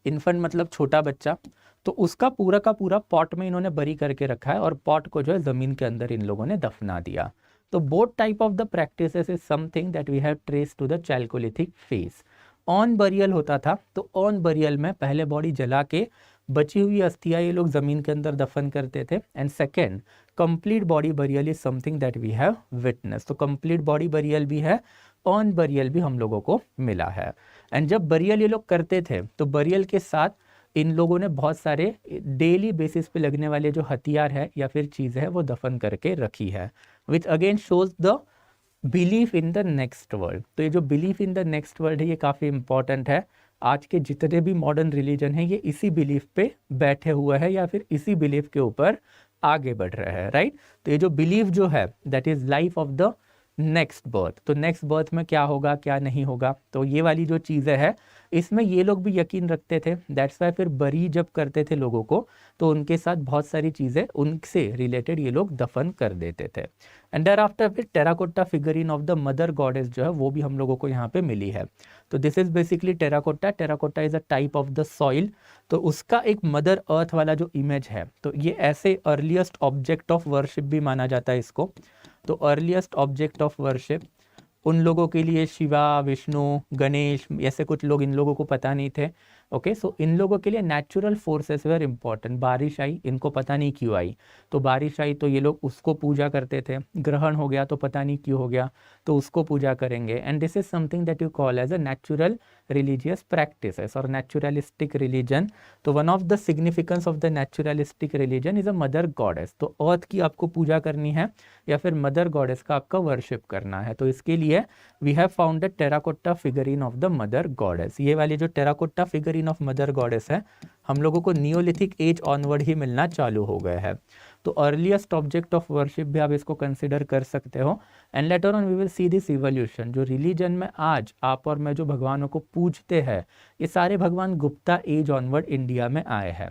इन्फेंट मतलब छोटा बच्चा, तो उसका पूरा का पूरा पॉट में इन्होंने बरी करके रखा है और पॉट को जो है ज़मीन के अंदर इन लोगों ने दफना दिया। तो both type of the practices is something that we have trace to the chalcolithic phase. Urn burial होता था तो ऑन बरियल में पहले बॉडी जला के बची हुई अस्थियाँ ये लोग ज़मीन के अंदर दफन करते थे and second complete body burial is something that we have witness. तो कंप्लीट बॉडी बरियल भी है, ऑन बरियल भी हम लोगों को मिला है। एंड जब बरियल ये लोग करते थे तो बरियल के साथ इन लोगों ने बहुत सारे डेली बेसिस पे लगने वाले जो हथियार है या फिर चीज़ है वो दफन करके रखी है, which again shows the belief in the next world. तो ये जो belief in the next world है ये काफ़ी इंपॉर्टेंट है। आज के जितने भी मॉडर्न रिलीजन है ये इसी बिलीफ पे बैठे हुए हैं या फिर इसी बिलीफ के ऊपर आगे बढ़ रहे हैं, राइट। तो ये जो बिलीफ जो है that is life of the next birth. तो नेक्स्ट बर्थ में क्या होगा क्या नहीं होगा, तो ये वाली जो चीज़ें हैं इसमें ये लोग भी यकीन रखते थे। दैट्स वाई फिर बरी जब करते थे लोगों को तो उनके साथ बहुत सारी चीज़ें उनसे रिलेटेड ये लोग दफन कर देते थे। एंड देयर आफ्टर फिर terracotta figurine of the mother goddess जो है वो भी हम लोगों को यहाँ पे मिली है। तो this is basically terracotta. Terracotta is a type of the soil, तो उसका एक मदर अर्थ वाला जो इमेज है तो ये ऐसे अर्लीस्ट ऑब्जेक्ट ऑफ वर्शिप भी माना जाता है इसको। तो अर्लीस्ट ऑब्जेक्ट ऑफ वर्शिप उन लोगों के लिए शिवा, विष्णु, गणेश ऐसे कुछ लोग इन लोगों को पता नहीं थे। ओके, सो इन लोगों के लिए नेचुरल फोर्सेस वेर इंपॉर्टेंट। बारिश आई, इनको पता नहीं क्यों आई, तो बारिश आई तो ये लोग उसको पूजा करते थे। ग्रहण हो गया तो पता नहीं क्यों हो गया, तो उसको पूजा करेंगे। And this is something that you call as a natural religious practices और नेचुरलिस्टिक रिलीजन। तो one of the significance of the naturalistic religion is a mother goddess. तो अर्थ की आपको पूजा करनी है या फिर मदर गॉडेस का आपका वर्शिप करना है, तो इसके लिए we have found the terracotta figurine of the mother goddess. ये वाली जो terracotta figurine of mother goddess है हम लोगों को नियोलिथिक एज ऑनवर्ड ही मिलना चालू हो गया है। तो अर्लीस्ट ऑब्जेक्ट ऑफ वर्शिप भी आप इसको कंसिडर कर सकते हो। And later on we will see this evolution. जो रिलीजन में आज आप और मैं जो भगवानों को पूजते हैं, ये सारे भगवान गुप्ता एज ऑनवर्ड इंडिया में आए हैं।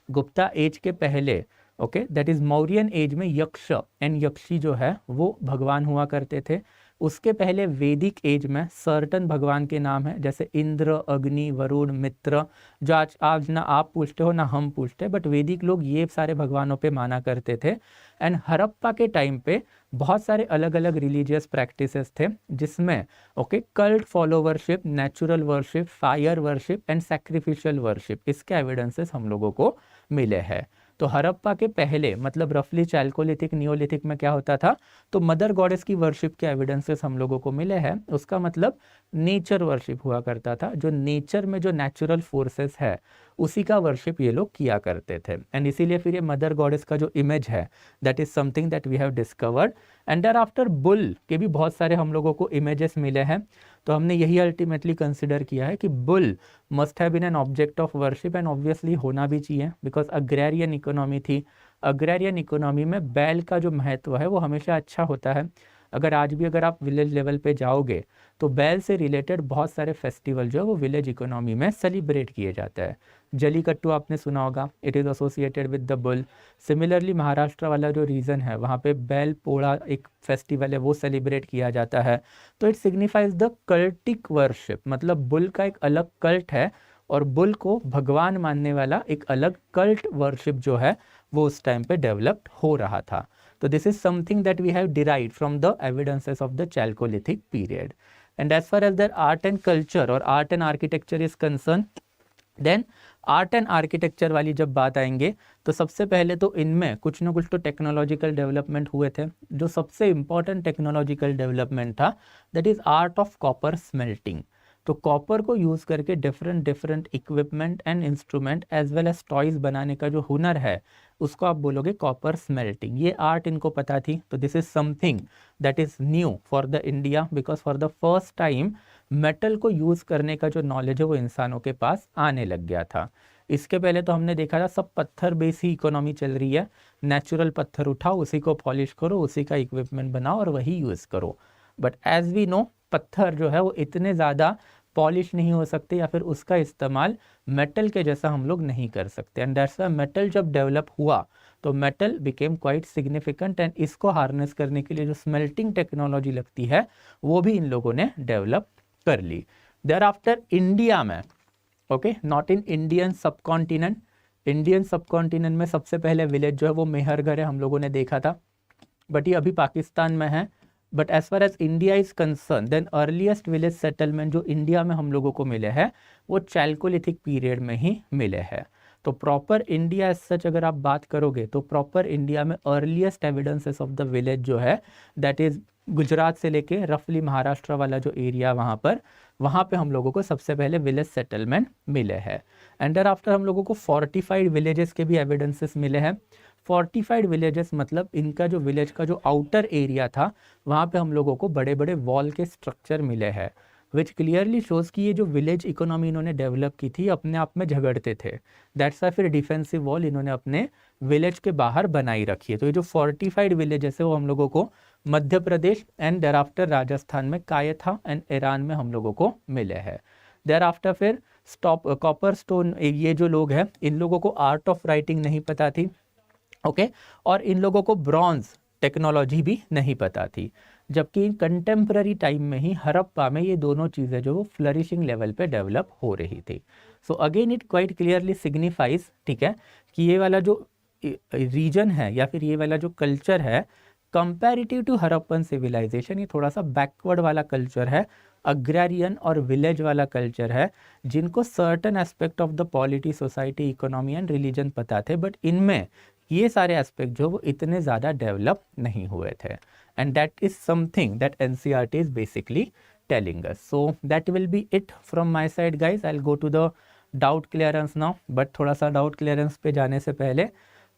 गुप्ता एज के पहले okay that is Mauryan age में यक्ष एंड यक्षी जो है वो भगवान हुआ करते थे। उसके पहले वैदिक एज में सर्टन भगवान के नाम है, जैसे इंद्र, अग्नि, वरुण, मित्र, जो आज ना आप पूछते हो ना हम पूछते, बट वैदिक लोग ये सारे भगवानों पे माना करते थे। एंड हड़प्पा के टाइम पे बहुत सारे अलग अलग रिलीजियस प्रैक्टिसेस थे, जिसमें okay cult followership, natural worship, fire worship and sacrificial worship, इसके एविडेंसेस हम लोगों को मिले हैं। तो हड़प्पा के पहले मतलब रफली चैल्कोलिथिक, नियोलिथिक में क्या होता था, तो मदर गॉडेस की वर्शिप के एविडेंसेस हम लोगों को मिले हैं। उसका मतलब नेचर वर्शिप हुआ करता था, जो नेचर में जो नेचुरल फोर्सेस है उसी का वर्शिप ये लोग किया करते थे। एंड इसीलिए फिर ये मदर गॉडेस का जो इमेज है that is something that we have discovered. And there after bull के भी बहुत सारे हम लोगों को इमेजेस मिले हैं। तो हमने यही अल्टीमेटली कंसिडर किया है कि bull must have been an object of worship, and obviously होना भी चाहिए बिकॉज अग्रेरियन इकोनॉमी थी। अग्रेरियन इकोनॉमी में बैल का जो महत्व है वो हमेशा अच्छा होता है। अगर आज भी अगर आप विलेज लेवल पे जाओगे तो बैल से रिलेटेड बहुत सारे फेस्टिवल जो है वो विलेज इकोनॉमी में सेलिब्रेट किए जाते हैं। जलीकट्टू आपने सुना होगा, it is associated with the bull. Similarly Maharashtra वाला जो रीजन है वहाँ पे बैल पोड़ा एक फेस्टिवल है, वो सेलिब्रेट किया जाता है। तो इट सिग्निफाइज द कल्टिक वर्शिप, मतलब बुल का एक अलग कल्ट है और बुल को भगवान मानने वाला एक अलग कल्ट वर्शिप जो है वो उस टाइम पे डेवलप्ड हो रहा था। तो this is something that we have derived from the evidences of the chalcolithic period. And as far as their art and culture और art and architecture is concern, then art and architecture वाली जब बात आएंगे तो सबसे पहले तो इनमें कुछ ना कुछ तो टेक्नोलॉजिकल डेवलपमेंट हुए थे। जो सबसे इंपॉर्टेंट टेक्नोलॉजिकल डेवलपमेंट था that is art of copper smelting. तो कॉपर को यूज़ करके different different equipment and instrument as well as toys बनाने का जो हुनर है उसको आप बोलोगे कॉपर स्मेल्टिंग। ये आर्ट इनको पता थी। तो this is something that is new for the India because for the first time metal को यूज़ करने का जो नॉलेज है वो इंसानों के पास आने लग गया था। इसके पहले तो हमने देखा था सब पत्थर बेस ही इकोनॉमी चल रही है। नेचुरल पत्थर उठाओ, उसी को पॉलिश करो, उसी का इक्विपमेंट बनाओ और वही यूज़ करो। बट एज वी नो पत्थर जो है वो इतने ज़्यादा पॉलिश नहीं हो सकते या फिर उसका इस्तेमाल मेटल के जैसा हम लोग नहीं कर सकते। एंड दैट्स व्हाई मेटल जब डेवलप हुआ तो metal became quite significant, and इसको हार्नेस करने के लिए जो स्मेल्टिंग टेक्नोलॉजी लगती है वो भी इन लोगों ने डेवलप कर ली। देयर आफ्टर इंडिया में okay not in Indian subcontinent, Indian subcontinent में सबसे पहले विलेज जो है वो मेहरगढ़ है, हम लोगों ने देखा था, बट ये अभी पाकिस्तान में है। But as far as India is concern then earliest village settlement जो इंडिया में हम लोगों को मिले हैं वो चैल्कोलिथिक पीरियड में ही मिले हैं। तो प्रॉपर इंडिया एज सच अगर आप बात करोगे तो प्रॉपर इंडिया में earliest evidences of the village जो है दैट इज गुजरात से लेके रफली महाराष्ट्र वाला जो एरिया वहाँ पे हम लोगों को सबसे पहले विलेज सेटलमेंट मिले हैं। एंड देयर आफ्टर हम लोगों को फोर्टिफाइड विलेजेस के भी एविडेंसेस मिले हैं। फोर्टिफाइड विलेजेस मतलब इनका जो विलेज का जो आउटर एरिया था वहाँ पे हम लोगों को बड़े बड़े वॉल के स्ट्रक्चर मिले हैं, विच क्लियरली शोज़ कि ये जो विलेज इकोनॉमी इन्होंने डेवलप की थी अपने आप में झगड़ते थे। दैट्स वाई फिर डिफेंसिव वॉल इन्होंने अपने विलेज के बाहर बनाई रखी है। तो ये जो फोर्टिफाइड विलेजेस है वो हम लोगों को मध्य Pradesh and there after Rajasthan में कायथा एंड ईरान में हम लोगों को मिले हैं। देयर आफ्टर फिर कॉपर स्टोन, ये जो लोग हैं इन लोगों को आर्ट ऑफ राइटिंग नहीं पता थी ओके और इन लोगों को ब्रॉन्ज टेक्नोलॉजी भी नहीं पता थी, जबकि कंटेम्प्ररी टाइम में ही हड़प्पा में ये दोनों चीज़ें जो वो फ्लरिशिंग लेवल पे डेवलप हो रही थी। So again it quite clearly signifies, ठीक है, कि ये वाला जो रीजन है या फिर ये वाला जो कल्चर है कंपैरेटिव टू हड़प्पन सिविलाइजेशन ये थोड़ा सा बैकवर्ड वाला कल्चर है, अग्रेरियन और विलेज वाला कल्चर है, जिनको certain aspect of the polity, society, economy and religion पता थे, बट इनमें ये सारे एस्पेक्ट जो वो इतने ज़्यादा डेवलप नहीं हुए थे। And that is something that NCERT is basically telling us. So that will be it from my side guys. I will go to the doubt clearance now, but थोड़ा सा डाउट क्लियरेंस पे जाने से पहले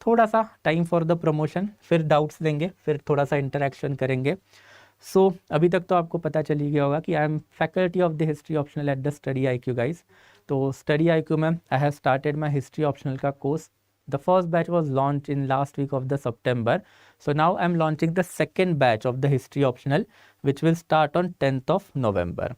थोड़ा सा टाइम फॉर द प्रमोशन, फिर डाउट्स देंगे, फिर थोड़ा सा इंटरेक्शन करेंगे। अभी तक तो आपको पता चल ही गया होगा कि I am faculty of the history optional eight the study IQ guys. तो स्टडी IQ में I have started my history optional का course. The first batch was launched in last week of the September. So now I'm launching the second batch of the history optional, which will start on 10th of November.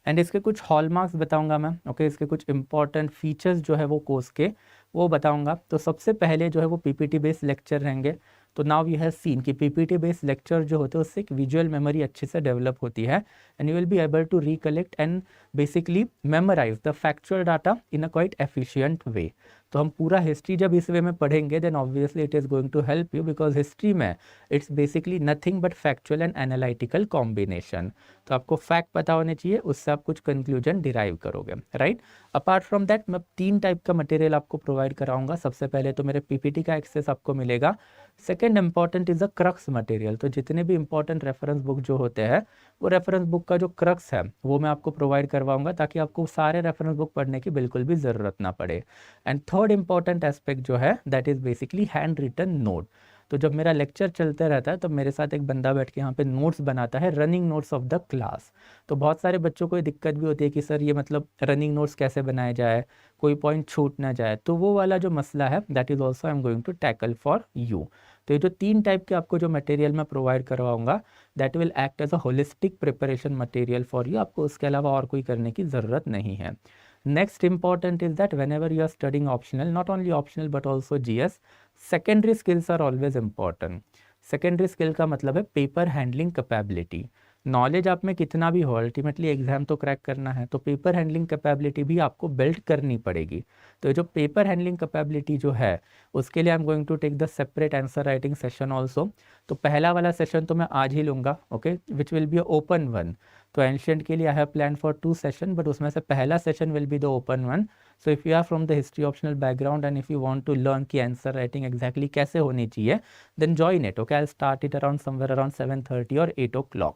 And इसके कुछ हॉलमार्क्स बताऊंगा मैं. ओके, इसके कुछ इंपॉर्टेंट फीचर्स जो है वो कोर्स के वो बताऊंगा. तो सबसे पहले जो है वो PPT बेस्ड लेक्चर रहेंगे. तो नाउ यू हैव सीन कि PPT बेस्ड लेक्चर जो होते हैं उससे एक विजुअल मेमोरी अच्छे से डेवलप होती है and you will be able to recollect and basically memorise the factual data in a quite efficient way. तो हम पूरा हिस्ट्री जब इस वे में पढ़ेंगे then obviously it is going to help you, because history में it's basically nothing but factual and analytical combination. तो आपको फैक्ट पता होने चाहिए, उससे आप कुछ कंक्लूजन डिराइव करोगे, राइट. अपार्ट फ्रॉम दैट मैं 3 टाइप का मटेरियल आपको प्रोवाइड कराऊंगा. सबसे पहले तो मेरे PPT का एक्सेस आपको मिलेगा. Second important is the crux material. तो जितने भी इंपॉर्टेंट रेफरेंस बुक जो होते हैं वो रेफरेंस बुक का जो क्रक्स है वो मैं आपको प्रोवाइड करवाऊंगा ताकि आपको सारे रेफरेंस बुक पढ़ने की बिल्कुल भी ज़रूरत ना पड़े. एंड थर्ड इंपॉर्टेंट एस्पेक्ट जो है that is basically hand written note. तो जब मेरा लेक्चर चलते रहता है तो मेरे साथ एक बंदा बैठ के यहाँ पे नोट्स बनाता है, running notes of the class. तो बहुत सारे बच्चों को ये दिक्कत भी होती है कि सर ये मतलब रनिंग नोट्स कैसे बनाए जाए, कोई पॉइंट छूट ना जाए. तो वो वाला जो मसला है that is also I am going to tackle for you. तो ये जो 3 टाइप के आपको जो मटेरियल मैं प्रोवाइड करवाऊंगा that will act as a holistic preparation material for you. आपको उसके अलावा और कोई करने की ज़रूरत नहीं है. Next important is that whenever you are studying optional, not only optional but also GS, secondary skills are always important. Secondary skill का मतलब है पेपर हैंडलिंग कैपेबिलिटी. नॉलेज आप में कितना भी हो, अल्टीमेटली एग्जाम तो क्रैक करना है, तो पेपर हैंडलिंग कैपेबिलिटी भी आपको बिल्ड करनी पड़ेगी. तो जो पेपर हैंडलिंग कैपेबिलिटी जो है उसके लिए I am going to take the separate answer writing session also. तो पहला वाला सेशन तो मैं आज ही लूँगा, okay, which will be open one. तो एंशिएंट के लिए I have plan for 2 session, but उसमें से पहला session will be the open one. So if you are from the history optional background and if you want to learn की आंसर राइटिंग एग्जैक्टली कैसे होनी चाहिए then join it. Okay, I start it around somewhere around 7:30 और 8 o'clock.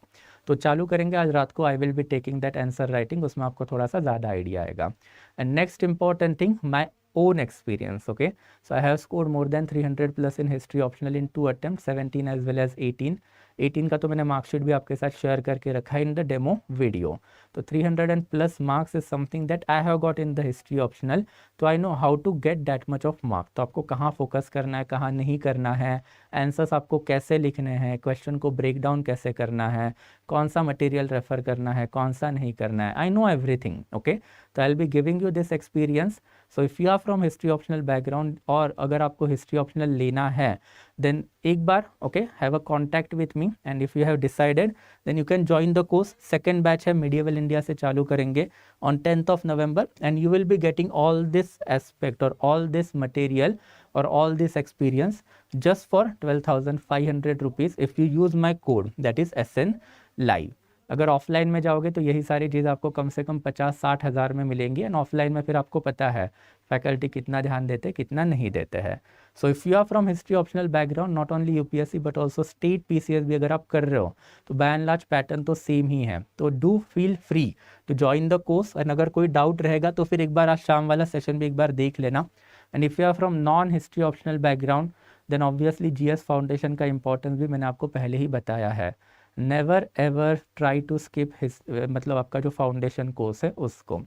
तो चालू करेंगे आज रात को. आई will be taking that answer writing, उसमें आपको थोड़ा सा ज़्यादा आइडिया आएगा. And next important thing, my own experience. Okay, so I have scored more than 300 plus in history optional in 2 attempts, 17 as well as 18. 18 का तो मैंने मार्कशीट भी आपके साथ शेयर करके रखा है इन द डेमो वीडियो. तो 300 and plus marks is something that I have got in the history optional. तो I know how to get that much of mark. तो आपको कहाँ फोकस करना है, कहाँ नहीं करना है, आंसर्स आपको कैसे लिखने हैं, क्वेश्चन को ब्रेक डाउन कैसे करना है, कौन सा मटेरियल रेफर करना है, कौन सा नहीं करना है. I know everything. ओके, तो I will be giving you this experience. So if you are from history optional background और अगर आपको हिस्ट्री ऑप्शनल लेना है देन एक बार okay have a contact with me and if you have decided then you can join the course. Second batch है मिडिएवल इंडिया से चालू करेंगे on 10th of November and you will be getting all this aspect और ऑल दिस मटेरियल और all this experience just for 12,500 rupees if you use my code that is SN Live. अगर ऑफलाइन में जाओगे तो यही सारी चीज़ आपको कम से कम 50-60 हज़ार में मिलेंगी एंड ऑफलाइन में फिर आपको पता है फैकल्टी कितना ध्यान देते कितना नहीं देते हैं. So if you are from history optional background not only UPSC but also state PCS भी अगर आप कर रहे हो तो बाय एंड लार्ज पैटर्न तो सेम ही है. तो do feel free to join the course and अगर कोई डाउट रहेगा तो फिर एक बार आज शाम वाला सेशन भी एक बार देख लेना. And if you are from non history optional background then obviously GS foundation का इंपॉर्टेंस भी मैंने आपको पहले ही बताया है. Never ever try to skip मतलब आपका जो फाउंडेशन कोर्स है उसको.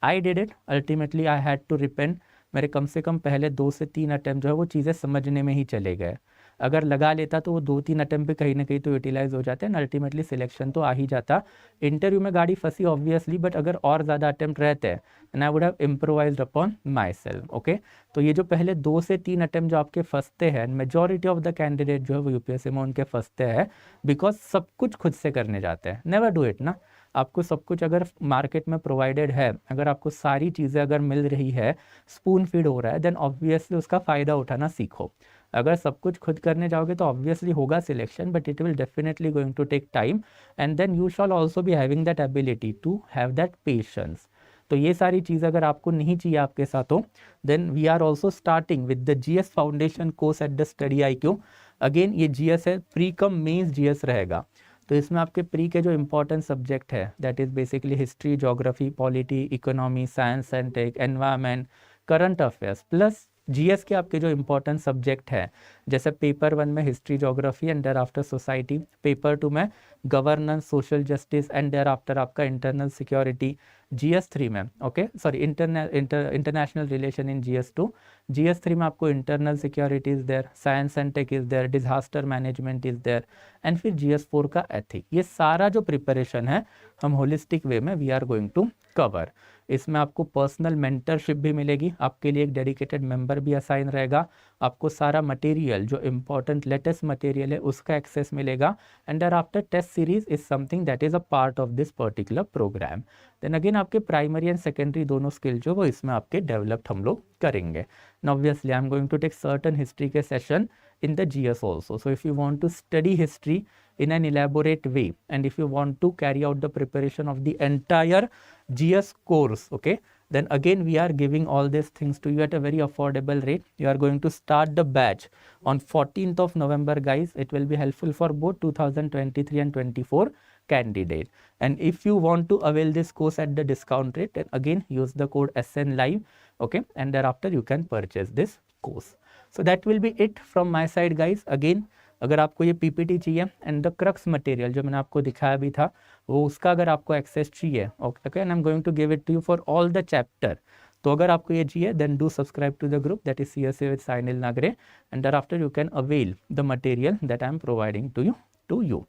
I did it, ultimately I had to repent. मेरे कम से कम पहले 2 से 3 अटैम्प्ट जो है वो चीज़ें समझने में ही चले गए. अगर लगा लेता तो वो 2-3 अटैम्प्ट पे कहीं ना कहीं तो यूटिलाइज हो जाते हैं एंड अल्टीमेटली सिलेक्शन तो आ ही जाता. इंटरव्यू में गाड़ी फंसी ऑब्वियसली, बट अगर और ज़्यादा अटैम्प्ट रहते हैं and I would have improvised upon my self. Okay, तो ये जो पहले 2 से 3 अटैम्प्ट जो आपके फंसते हैं, मेजॉरिटी ऑफ द कैंडिडेट जो है वो UPSC में उनके फंसते हैं बिकॉज सब कुछ खुद से करने जाते हैं. नेवर डू इट ना. आपको सब कुछ अगर मार्केट में प्रोवाइडेड है, अगर आपको सारी चीज़ें अगर मिल रही है, स्पून फीड हो रहा है, देन ऑब्वियसली उसका फ़ायदा उठाना सीखो. अगर सब कुछ खुद करने जाओगे तो ऑब्वियसली होगा selection, but it will definitely going to take time and then you shall also be having that ability to have that patience. तो ये सारी चीज़ अगर आपको नहीं चाहिए आपके साथ हो then we are also starting with the GS foundation course at the study IQ. Again ये GS है, प्री कम मेंस GS रहेगा. तो इसमें आपके प्री के जो इंपॉर्टेंट सब्जेक्ट है that is basically history, geography, polity, economy, science and tech, environment, current affairs plus GS के आपके जो इंपॉर्टेंट सब्जेक्ट है जैसे पेपर 1 में history geography and there after society, paper 2 में governance social justice and there after आपका इंटरनल सिक्योरिटी, GS3 में okay sorry international relation in GS2, GS3 में आपको internal security is there, science and tech is there, disaster management is there and फिर GS4 का एथिक। ये सारा जो प्रिपरेशन है हम होलिस्टिक वे में we are going to cover. इसमें आपको पर्सनल मेंटरशिप भी मिलेगी, आपके लिए एक डेडिकेटेड मेंबर भी असाइन रहेगा, आपको सारा मटेरियल जो इंपॉर्टेंट लेटेस्ट मटेरियल है उसका एक्सेस मिलेगा and there after test series is something that is a part of this particular program. Then again आपके प्राइमरी एंड सेकेंडरी दोनों स्किल जो वो इसमें आपके डेवलप्ड हम लोग करेंगे। Now obviously I am going to take certain history के session in the GS also. So if you want to study history in an elaborate way and if you want to carry out the preparation of the entire GS course, okay, then again we are giving all these things to you at a very affordable rate. You are going to start the batch on 14th of November guys. It will be helpful for both 2023 and 24 candidate. And if you want to avail this course at the discount rate, then again use the code SN live, okay, and thereafter you can purchase this course. So that will be it from my side guys. Again अगर आपको ये PPT चाहिए एंड द क्रक्स मटेरियल जो मैंने आपको दिखाया भी था वो उसका अगर आपको एक्सेस चाहिए okay and I am going to give it to you for all the chapter. तो अगर आपको ये चाहिए then do subscribe to the group that is CSA with Sainil Nagare and there after you can avail the material that I am providing to you.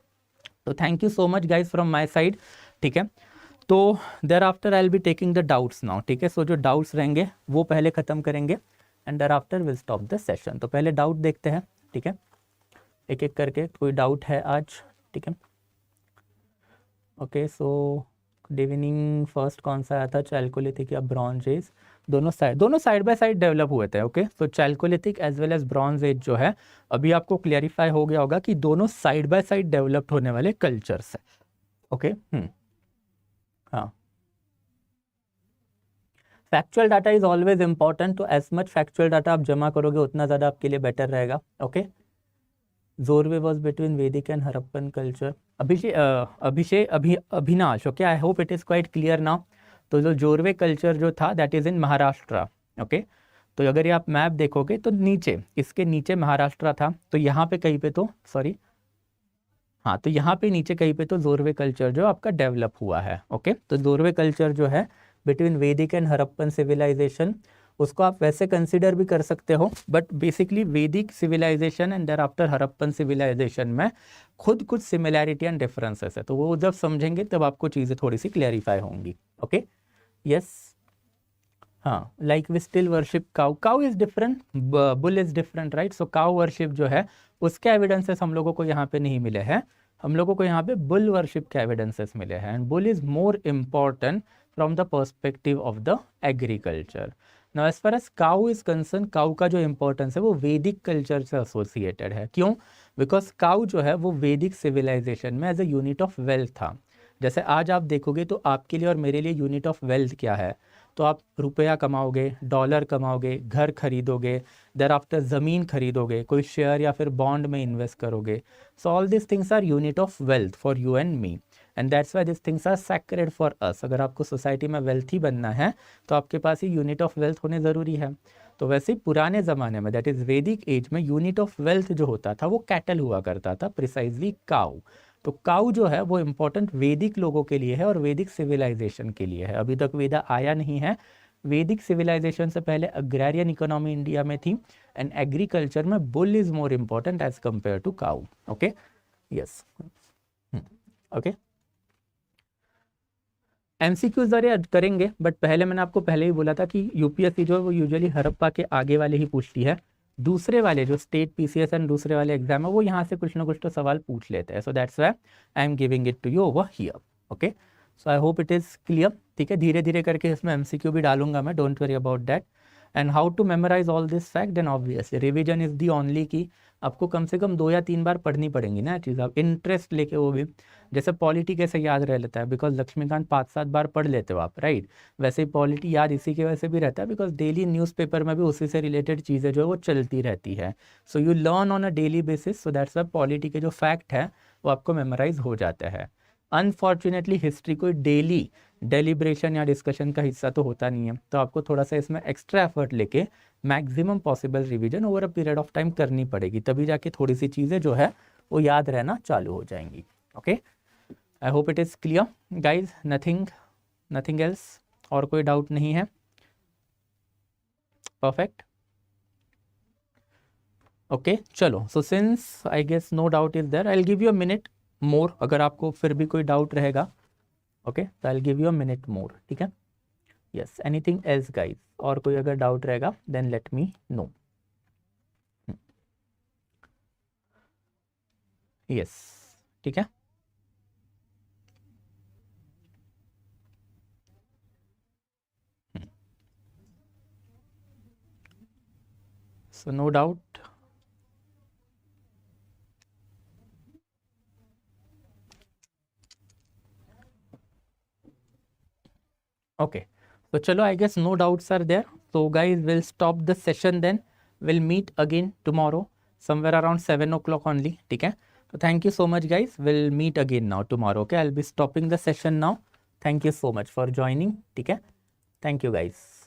तो thank you so much guys from my side, ठीक है। तो there after I will be taking the doubts now, ठीक है। सो जो डाउट्स रहेंगे वो पहले ख़त्म करेंगे and there after will stop the session. तो पहले डाउट देखते हैं, ठीक है, एक एक करके। कोई डाउट है आज, ठीक है। Okay so good evening. First कौन सा आया था, चैल्कोलिथिक या ब्रॉन्ज एज? दोनों साइड बाय साइड डेवलप हुए थे। Okay so chalcolithic as well as bronze age जो है अभी आपको क्लियरिफाई हो गया होगा कि दोनों साइड बाय साइड डेवलप्ड होने वाले कल्चर्स है। ओके हाँ, factual data is always important, तो एज मच फैक्चुअल डाटा आप जमा करोगे उतना ज़्यादा आपके लिए बेटर रहेगा। ओके जोरवे वॉज बिटवीन वैदिक and Harappan culture. Abhinash, okay I hope it is quite clear now. तो जो जोरवे कल्चर जो था that is in Maharashtra. Okay तो अगर ये आप मैप देखोगे तो नीचे इसके नीचे महाराष्ट्र था, तो यहाँ पे कहीं पे तो सॉरी हाँ तो यहाँ पे नीचे कहीं पे तो जोरवे कल्चर जो आपका डेवलप हुआ है। ओके तो जोरवे कल्चर जो है बिटवीन वैदिक एंड हरप्पन सिविलाइजेशन, उसको आप वैसे कंसिडर भी कर सकते हो, but basically Vedic civilization and there after Harappan civilization में खुद कुछ सिमिलैरिटी एंड डिफरेंसेस है। तो वो जब समझेंगे तब आपको चीज़ें थोड़ी सी क्लैरिफाई होंगी। ओके यस हाँ, like we still worship cow, cow is different, bull is different, right. So cow worship जो है उसके एविडेंसेस हम लोगों को यहाँ पे नहीं मिले हैं, हम लोगों को यहाँ पे बुल वर्शिप के एविडेंसेस मिले हैं and bull is more important from the perspective of the agriculture. Now as far as cow is concern, cow का जो इंपॉर्टेंस है वो वैदिक कल्चर से एसोसिएटेड है। क्यों? बिकॉज काउ जो है वो वैदिक सिविलाइजेशन में as a unit of wealth था। जैसे आज आप देखोगे तो आपके लिए और मेरे लिए यूनिट ऑफ वेल्थ क्या है, तो आप रुपया कमाओगे, डॉलर कमाओगे, घर खरीदोगे, देयर आफ्टर ज़मीन खरीदोगे, कोई शेयर या फिर बॉन्ड में इन्वेस्ट करोगे। So all this things are unit of wealth for you and me and that's why this things are sacred for us. अगर आपको सोसाइटी में वेल्थी बनना है तो आपके पास ही यूनिट ऑफ वेल्थ होने ज़रूरी है। तो वैसे ही पुराने ज़माने में दैट इज़ वैदिक एज में यूनिट ऑफ वेल्थ जो होता था वो कैटल हुआ करता था, प्रिसाइजली काउ। तो काउ जो है वो इम्पोर्टेंट वैदिक लोगों के लिए है और वैदिक सिविलाइजेशन के लिए है। अभी तक वेदा आया नहीं है, वैदिक सिविलाइजेशन से पहले अग्रेरियन इकोनॉमी इंडिया में थी एंड एग्रीकल्चर में bull is more important as compare to cow. Okay yes okay MCQs जरिए करेंगे, बट पहले मैंने आपको पहले ही बोला था कि यूपीएससी जो है वो यूजुअली हड़प्पा के आगे वाले ही पूछती है, दूसरे वाले जो स्टेट PCS एंड दूसरे वाले एग्जाम है वो यहाँ से कुछ ना कुछ तो सवाल पूछ लेते हैं। So that's why I am giving it to you over here. Okay so I hope it is clear, ठीक है। धीरे धीरे करके इसमें MCQ भी डालूंगा मैं, don't worry about that. And how to memorize all this fact, then obviously revision is the only key. आपको कम से कम 2 या 3 बार पढ़नी पड़ेंगी ना चीज़, आप इंटरेस्ट लेके, वो भी जैसे पॉलिटी कैसे याद रह लेता है बिकॉज लक्ष्मीकांत 5-7 बार पढ़ लेते हो आप, राइट। वैसे ही पॉलिटी याद इसी की वजह से भी रहता है बिकॉज डेली न्यूज़पेपर में भी उसी से रिलेटेड चीज़ें जो है वो चलती रहती है। So you learn on a daily basis, so that's why polity के जो फैक्ट है वो आपको मेमोराइज हो जाता है। अनफॉर्चुनेटली हिस्ट्री कोई डेली डेलिब्रेशन या डिस्कशन का हिस्सा तो होता नहीं है, तो आपको थोड़ा सा इसमें एक्स्ट्रा एफर्ट लेके maximum possible revision over a period of time करनी पड़ेगी, तभी जाके थोड़ी सी चीज़ें जो है वो याद रहना चालू हो जाएंगी। Okay, I hope it is clear guys, nothing else, और कोई डाउट नहीं है? परफेक्ट, ओके चलो, so since I guess no doubt is there, I will give you a minute more, अगर आपको फिर भी कोई डाउट रहेगा, ओके, तो I will give you a minute more, ठीक है? यस, एनीथिंग एल्स गाइज, और कोई अगर डाउट रहेगा then let me know. Yes, ठीक है, so no doubt. Okay, so chalo, I guess no doubts are there. So guys, we'll stop the session then. We'll meet again tomorrow somewhere around 7 o'clock only. ठीक है? So thank you so much guys. We'll meet again now tomorrow. Okay, I'll be stopping the session now. Thank you so much for joining. ठीक है? Thank you guys.